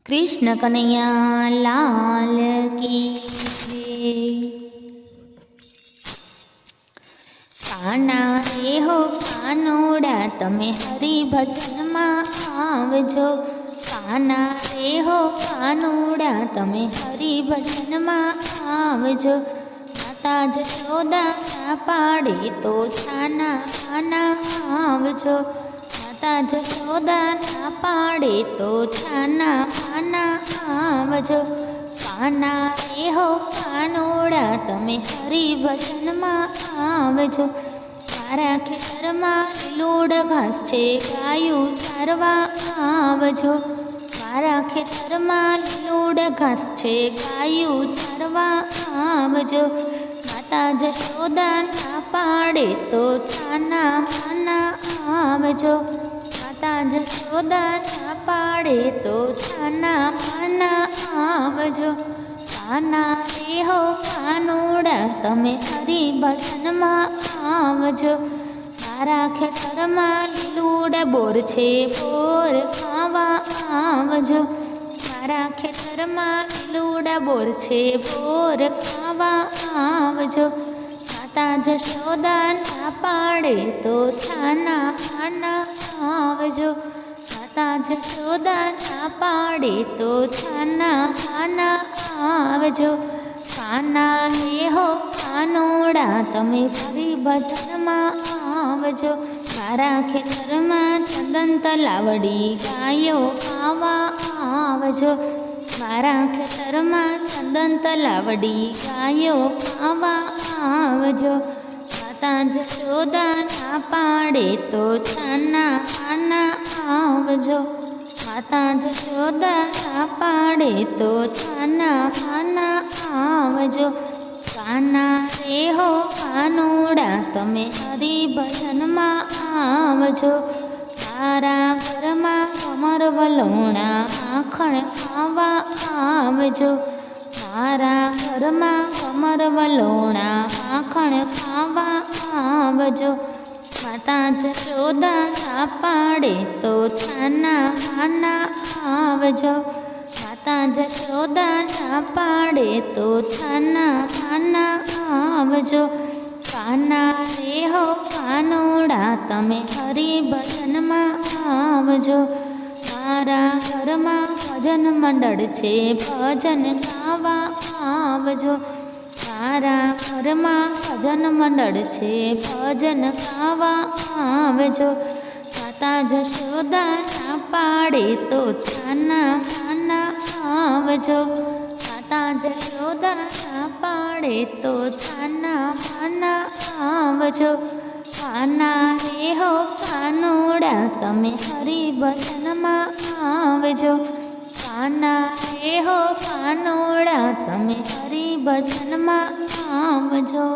कृष्ण कन्हैया लाल की जय। काना रे हो कानोड़ा तमे हरि भजन में आवजो। काना रे हो कानोड़ा तमे हरि भजन में आवजो। माता जशोदा ना पाड़े तो छाना खाना आवजो। माता जशोदा ना पाड़े तो छाना खाना आवजो। काना रे हो कानोड़ा तमे हरि भजन में आवजो। मारा खेतर में लोड घास छे गायु चारवा आवजो। मारा खेतर में लोड घास छे गायु चारवा आवजो। माता जशोदा ना पाड़े तो छाना माना आवजो। माता जशोदा ना पाड़े तो छाना माना आवजो। काना रे हो कानोड़ा तमे हरि भजन में आवजो। मारा खेतर में लीलूड बोर छे बोर खावा आवजो। मारा खेतर में लीलूड बोर छे बोर खावा आवजो। माता जशोदा ना पाड़े तो छाना खाना आवजो। माता जशोदा ना पाड़े तो छाना खाना आवजो। काना रे हो कानोड़ा तमे हरि भजन में आवजो। मारा खेतर में चंदन तलावड़ी गायो खावा आवजो। मारा खेतर में चंदन तलावड़ी गायो खावा आवजो। माता जशोदा ना पाड़े तो छाना खाना आवजो। माता जशोदा ना पाड़े तो छाना खाना आवजो। काना रे हो कानोड़ा तमे हरि भजन में आवजो। मारा घर में कमर वलोणा माखण खावा आवजो। मारा घर में कमर वलोणा माखण खावा आवजो। माता जशोदा ना पाड़े तो छाना खाना आवजो। माता जशोदा ना पाड़े तो छाना खाना आवजो। काना रे हो कानोड़ा तमे हरि भजन में आवजो। मारा घर में भजन मंडल छे भजन गावा आवजो। मारा घर में भजन मंडल छे भजन गावा आवजो। माता जशोदा ना पाड़े तो छाना खाना आवजो। माता जशोदा ना पाड़े तो छाना खाना आवजो। काना रे हो कानोड़ा तमे हरि भजन में आवजो। काना रे हो कानोड़ा तमे हरि भजन में आवजो।